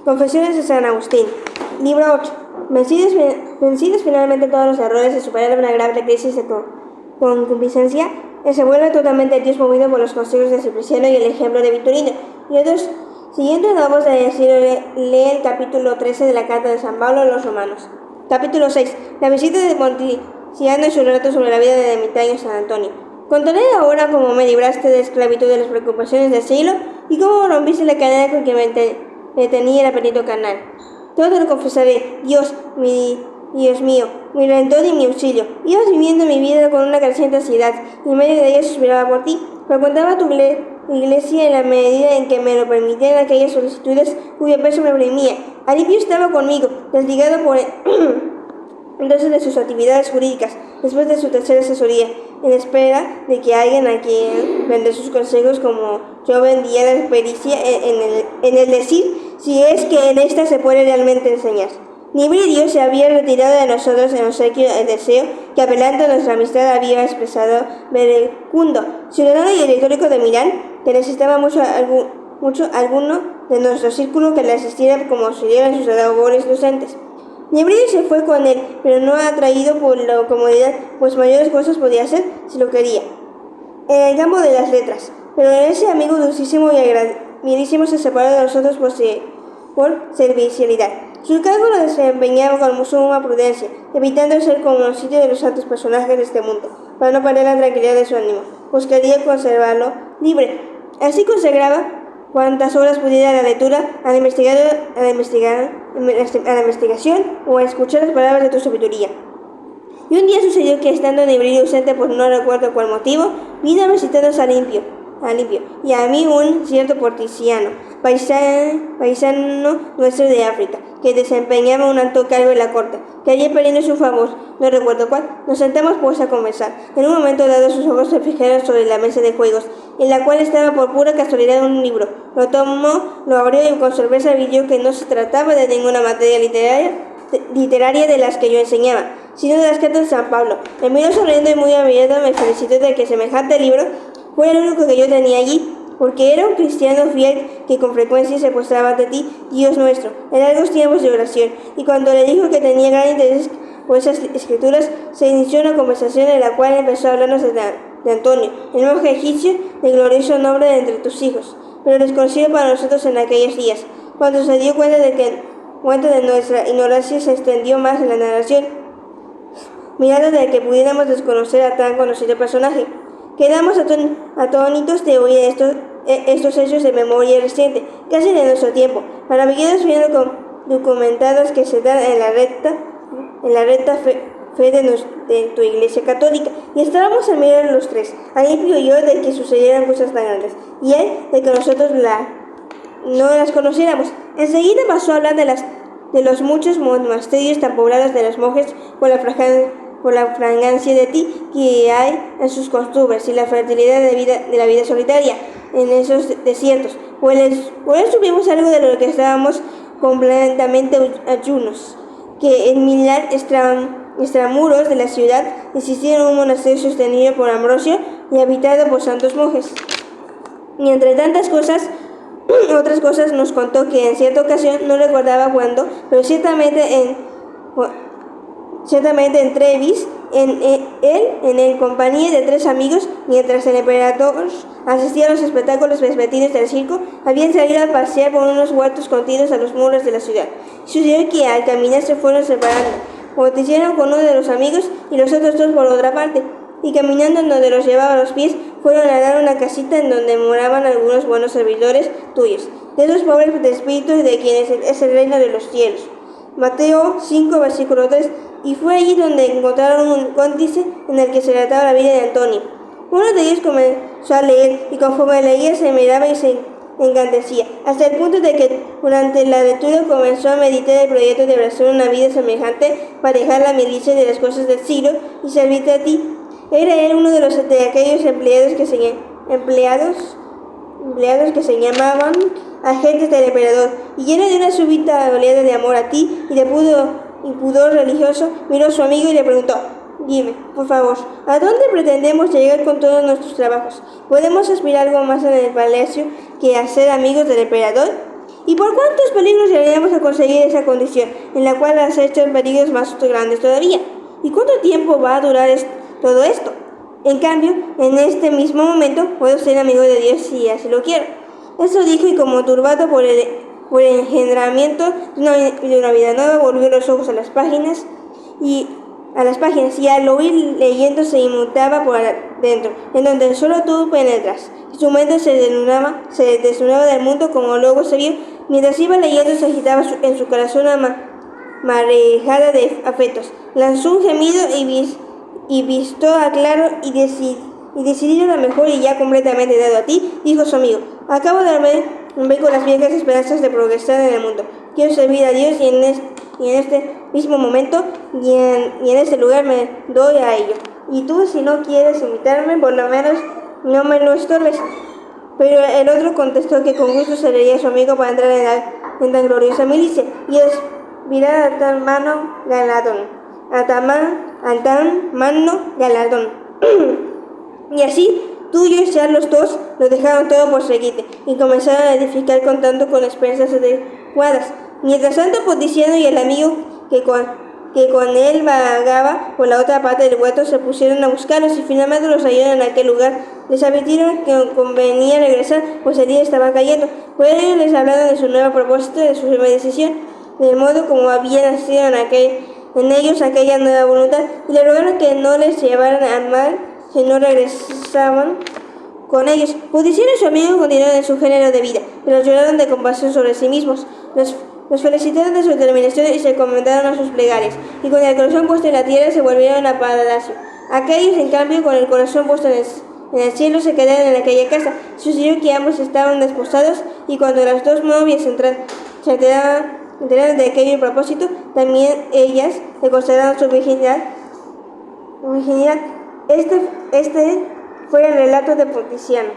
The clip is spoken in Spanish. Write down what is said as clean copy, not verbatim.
Confesiones de San Agustín. Libro 8. Vencidos finalmente todos los errores y superar una grave crisis de concupiscencia, él se vuelve totalmente a Dios, movido por los consejos de Cipriano y el ejemplo de Victorino. Y otros, siguiendo la voz de decirlo, lee el capítulo 13 de la carta de San Pablo a los romanos. Capítulo 6. La visita de Monticiano y su relato sobre la vida de ermitaño en San Antonio. Contaré ahora cómo me libraste de esclavitud de las preocupaciones del siglo y cómo rompiste la cadena con que me tenía el apetito carnal. Todo te lo confesaré, Dios mío, mi redentor y mi auxilio. Ibas viviendo mi vida con una creciente ansiedad, y en medio de ella suspiraba por ti. Frecuentaba tu iglesia en la medida en que me lo permitían aquellas solicitudes cuyo peso me oprimía. Alipio estaba conmigo, desligado por entonces de sus actividades jurídicas, después de su tercera asesoría, en espera de que alguien a quien vender sus consejos como yo vendía la pericia en el decir si es que en esta se puede realmente enseñar. Nibridio se había retirado de nosotros en obsequio el deseo que, apelando a nuestra amistad, había expresado Verecundo, ciudadano y electórico de Milán, que necesitaba mucho alguno de nuestro círculo que le asistiera como auxiliar en sus labores docentes. Nibridio se fue con él, pero no atraído por la comodidad, pues mayores cosas podía hacer si lo quería, en el campo de las letras. Pero ese amigo dulcísimo y admiradísimo se separó de nosotros por servicialidad. Su cargo lo desempeñaba con suma prudencia, evitando ser conocido de los altos personajes de este mundo, para no perder la tranquilidad de su ánimo, pues quería conservarlo libre. Así consagraba cuantas horas pudiera a la lectura, a la investigación o a escuchar las palabras de tu sabiduría. Y un día sucedió que, estando Nibridio ausente por no recuerdo cuál motivo, vino a visitarnos a Limpio, y a mí un cierto Porticiano, paisano nuestro de África, que desempeñaba un alto cargo en la corte, que allí perdiendo su favor, no recuerdo cuál. Nos sentamos pues a conversar. En un momento dado sus ojos se fijaron sobre la mesa de juegos, en la cual estaba por pura casualidad un libro. Lo tomó, lo abrió y con sorpresa vio que no se trataba de ninguna materia literaria de las que yo enseñaba, sino de las cartas de San Pablo. Me miró sonriendo y muy admirado me felicitó de que semejante libro fuera el único que yo tenía allí, porque era un cristiano fiel que con frecuencia se postraba ante ti, Dios nuestro, en largos tiempos de oración, y cuando le dijo que tenía gran interés por esas escrituras, se inició una conversación en la cual empezó a hablarnos de Antonio, el monje egipcio, de glorioso nombre de entre tus hijos, pero desconocido para nosotros en aquellos días. Cuando se dio cuenta de nuestra ignorancia, se extendió más en la narración, mirando de que pudiéramos desconocer a tan conocido personaje. Quedamos atónitos de oír estos hechos de memoria reciente, casi de nuestro tiempo, maravillados viendo documentadas que se dan en la recta fe de tu iglesia católica, y estábamos a mirar los tres, Alipio y yo, de que sucedieran cosas tan grandes, y él de que nosotros no las conociéramos. Enseguida pasó a hablar de los muchos monasterios tan poblados de los monjes por la fragancia de ti que hay en sus costumbres y la fertilidad de la vida solitaria en esos desiertos. Pues supimos algo de lo que estábamos completamente ayunos, que en Milán, extramuros de la ciudad, existía un monasterio sostenido por Ambrosio y habitado por santos monjes. Y entre tantas cosas, otras cosas nos contó que en cierta ocasión, no recordaba cuándo, pero ciertamente en Trevis, en compañía de tres amigos, mientras el emperador asistía a los espectáculos vespertinos del circo, habían salido a pasear por unos huertos continuos a los muros de la ciudad. Sucedió que al caminar se fueron separando, Monticiano con uno de los amigos y los otros dos por otra parte, y caminando en donde los llevaba los pies, fueron a dar una casita en donde moraban algunos buenos servidores tuyos, de esos pobres de espíritu y de quienes es el reino de los cielos. Mateo 5, versículo 3. Y fue allí donde encontraron un códice en el que se relataba la vida de Antonio. Uno de ellos comenzó a leer, y conforme leía se miraba y se encandecía, hasta el punto de que durante la lectura comenzó a meditar el proyecto de abrazar una vida semejante para dejar la milicia de las cosas del siglo y servirte a ti. Era él uno de aquellos empleados que se llamaban agentes del emperador, y lleno de una súbita oleada de amor a ti y de pudor religioso, miró a su amigo y le preguntó: dime, por favor, ¿a dónde pretendemos llegar con todos nuestros trabajos? ¿Podemos aspirar algo más en el palacio que a ser amigos del emperador? ¿Y por cuántos peligros deberíamos conseguir esa condición, en la cual has hecho peligros más grandes todavía. ¿Y cuánto tiempo va a durar todo esto? En cambio, en este mismo momento puedo ser amigo de Dios si así lo quiero. Eso dijo, y como turbado por el engendramiento de una vida nueva, volvió los ojos a las páginas y al oír leyendo se inmutaba por dentro, en donde solo tú penetras. Su mente se desnudaba del mundo, como luego se vio. Mientras iba leyendo, se agitaba en su corazón una marejada de afectos. Lanzó un gemido y visto a claro y decidido lo mejor, y ya completamente dado a ti, dijo su amigo: acabo de ver con las viejas esperanzas de progresar en el mundo. Quiero servir a Dios, y en este mismo momento y en este lugar me doy a ello. Y tú, si no quieres invitarme, por lo menos no me lo estorbes. Pero el otro contestó que con gusto sería su amigo para entrar en tan gloriosa milicia y aspirar a tan mano galardón. Y así, tú y yo, los dos, lo dejaron todo por seguirte y comenzaron a edificar contando con esperanzas adecuadas. Mientras tanto, Poticiano y el amigo que con él vagaba por la otra parte del huerto se pusieron a buscarlos y finalmente los hallaron en aquel lugar. Les advirtieron que convenía regresar, pues el día estaba cayendo. Por ello les hablaron de su nuevo propósito, de su nueva decisión, del modo como había nacido en ellos aquella nueva voluntad, y le rogaron que no les llevaran al mal si no regresaban con ellos. Poticiano y su amigo continuaron en su género de vida, pero lloraron de compasión sobre sí mismos. Los felicitaron de su determinación y se encomendaron a sus plegarias, y con el corazón puesto en la tierra se volvieron a palacio. Aquellos, en cambio, con el corazón puesto en el cielo, se quedaron en aquella casa. Sucedió que ambos estaban desposados, y cuando las dos novias se enteraron de aquel propósito, también ellas le consagraron su virginidad. Este fue el relato de Poticiano.